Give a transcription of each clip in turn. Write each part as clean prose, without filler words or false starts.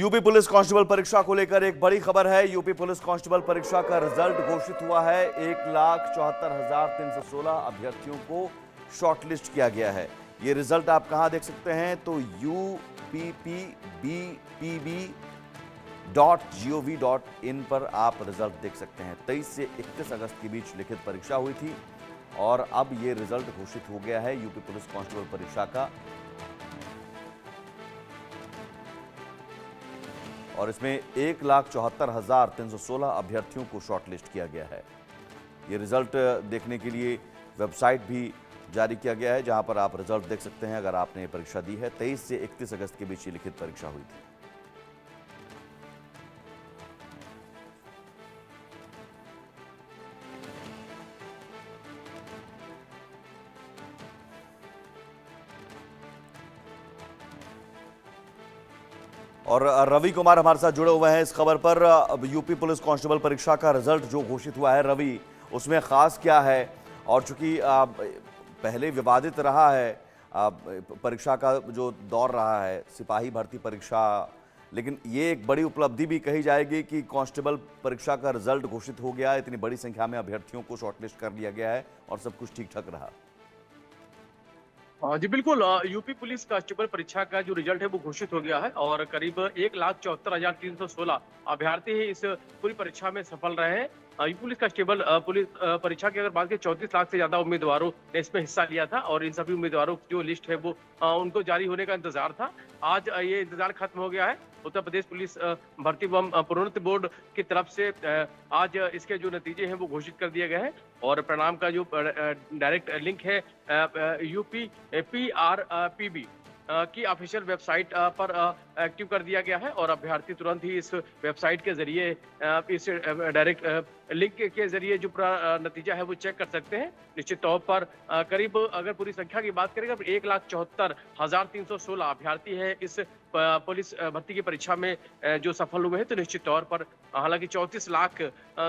UP police constable परीक्षा को लेकर एक बड़ी खबर है। यूपी पुलिस कांस्टेबल परीक्षा का रिजल्ट घोषित हुआ है। 1,74,316 अभ्यर्थियों को शॉर्टलिस्ट किया गया है। ये रिजल्ट आप कहां देख सकते हैं तो uppbpb.gov.in पर आप रिजल्ट देख सकते हैं। 23 से 31 अगस्त के बीच लिखित परीक्षा हुई थी और अब ये रिजल्ट घोषित हो गया है यूपी पुलिस कांस्टेबल परीक्षा का। और इसमें 1,74,316 अभ्यर्थियों को शॉर्टलिस्ट किया गया है। ये रिजल्ट देखने के लिए वेबसाइट भी जारी किया गया है, जहां पर आप रिजल्ट देख सकते हैं अगर आपने परीक्षा दी है। 23 से 31 अगस्त के बीच ये लिखित परीक्षा हुई थी। और रवि कुमार हमारे साथ जुड़े हुए हैं इस खबर पर। यूपी पुलिस कांस्टेबल परीक्षा का रिजल्ट जो घोषित हुआ है रवि, उसमें खास क्या है? और चूंकि पहले विवादित रहा है परीक्षा का जो दौर रहा है, सिपाही भर्ती परीक्षा, लेकिन ये एक बड़ी उपलब्धि भी कही जाएगी कि कांस्टेबल परीक्षा का रिजल्ट घोषित हो गया। इतनी बड़ी संख्या में अभ्यर्थियों को शॉर्टलिस्ट कर लिया गया है और सब कुछ ठीक ठाक रहा। जी बिल्कुल। यूपी पुलिस कांस्टेबल परीक्षा का जो रिजल्ट है वो घोषित हो गया है और करीब 1,74,316 अभ्यर्थी ही इस पूरी परीक्षा में सफल रहे हैं। यूपी पुलिस कांस्टेबल पुलिस परीक्षा की अगर बात करें 34 लाख से ज्यादा उम्मीदवारों ने इसमें हिस्सा लिया था और इन सभी उम्मीदवारों की जो लिस्ट है वो उनको जारी होने का इंतजार था। आज ये इंतजार खत्म हो गया है। उत्तर प्रदेश पुलिस भर्ती एवं प्रोन्नति बोर्ड की तरफ से आज इसके जो नतीजे हैं वो घोषित कर दिए गए हैं और परिणाम का जो डायरेक्ट लिंक है UPPRPB की ऑफिशियल वेबसाइट पर एक्टिव कर दिया गया है और अभ्यर्थी तुरंत ही इस वेबसाइट के जरिए इस डायरेक्ट लिंक के जरिए जो पूरा नतीजा है वो चेक कर सकते हैं। निश्चित तौर पर करीब अगर पूरी संख्या की बात करें तो 1,74,316 अभ्यर्थी है इस पुलिस भर्ती की परीक्षा में जो सफल हुए हैं। तो निश्चित तौर पर हालांकि 34 लाख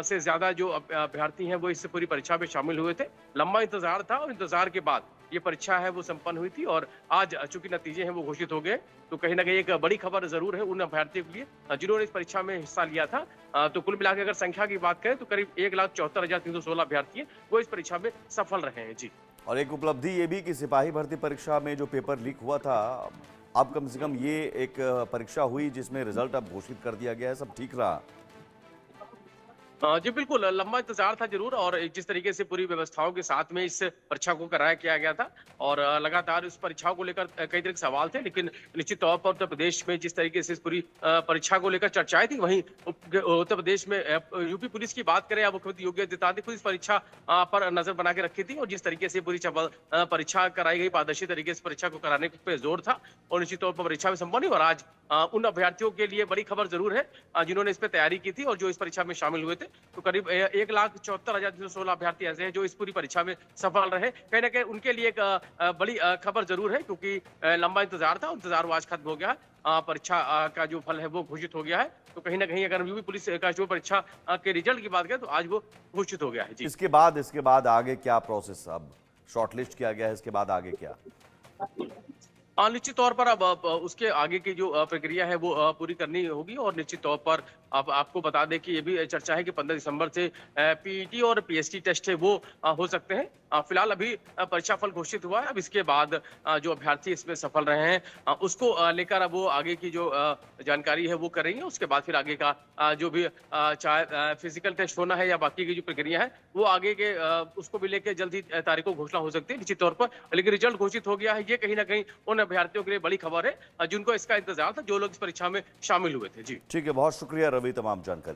से ज्यादा जो अभ्यर्थी हैं वो इस पूरी परीक्षा में शामिल हुए थे। लंबा इंतजार था और इंतजार के बाद ये परीक्षा है वो संपन्न हुई थी और आज चूंकि नतीजे हैं वो घोषित हो गए तो कहीं ना कहीं एक बड़ी खबर जरूर है उन अभ्यर्थियों के लिए जिन्होंने इस परीक्षा में हिस्सा लिया था। तो कुल मिलाकर अगर संख्या की बात करें तो करीब 1,74,316 अभ्यर्थी हैं वो इस परीक्षा में सफल रहे हैं। जी, और एक उपलब्धि ये भी कि सिपाही भर्ती परीक्षा में जो पेपर लीक हुआ था, अब कम से कम ये एक परीक्षा हुई जिसमें रिजल्ट अब घोषित कर दिया गया है। सब ठीक रहा। जी बिल्कुल। लंबा इंतजार था जरूर और जिस तरीके से पूरी व्यवस्थाओं के साथ में इस परीक्षा को कराया किया गया था और लगातार इस परीक्षा को लेकर कई तरह के सवाल थे, लेकिन निश्चित तौर पर उत्तर प्रदेश में जिस तरीके से इस पूरी परीक्षा को लेकर चर्चाएं थी, वहीं उत्तर प्रदेश में यूपी पुलिस की बात करें, मुख्यमंत्री योगी आदित्यनाथ ने खुद इस परीक्षा पर नजर बना के रखी थी और जिस तरीके से पूरी परीक्षा कराई गई, पारदर्शी तरीके से परीक्षा को कराने पे जोर था और निश्चित तौर पर परीक्षा में संपन्न हुई। और आज उन अभ्यर्थियों के लिए बड़ी खबर जरूर है जिन्होंने इस पर तैयारी की थी और जो इस परीक्षा में शामिल हुए थे। तो करीब 1,74,316 अभ्यर्थी ऐसे हैं जो इस पूरी परीक्षा में सफल रहे। कहीं ना कहीं उनके लिए एक बड़ी खबर जरूर है क्योंकि लंबा इंतजार था, इंतजार वो आज खत्म हो गया है। परीक्षा का जो फल है वो घोषित हो गया है। तो कहीं ना कहीं अगर यूपी पुलिस का जो परीक्षा के रिजल्ट की बात करें तो आज वो घोषित हो गया है। जी, इसके बाद आगे क्या प्रोसेस? अब शॉर्टलिस्ट किया गया है, इसके बाद आगे क्या? निश्चित तौर पर अब उसके आगे की जो प्रक्रिया है वो पूरी करनी होगी और निश्चित तौर पर अब आपको बता दें कि ये भी चर्चा है कि 15 दिसंबर से पीईटी और पीएसटी टेस्ट है वो हो सकते हैं। फिलहाल अभी परीक्षा फल घोषित हुआ है। अब इसके बाद जो अभ्यर्थी इसमें सफल रहे हैं उसको लेकर अब वो आगे की जो जानकारी है वो करेंगे। उसके बाद फिर आगे का जो भी चाहे फिजिकल टेस्ट होना है या बाकी की जो प्रक्रिया है वो आगे के उसको भी लेकर जल्द ही तारीख को घोषणा हो सकती है निश्चित तौर पर। लेकिन रिजल्ट घोषित हो गया है, ये कहीं ना कहीं उन अभ्यर्थियों के लिए बड़ी खबर है जिनको इसका इंतजार था, जो लोग इस परीक्षा में शामिल हुए थे। जी ठीक है, बहुत शुक्रिया रवि तमाम जानकारी।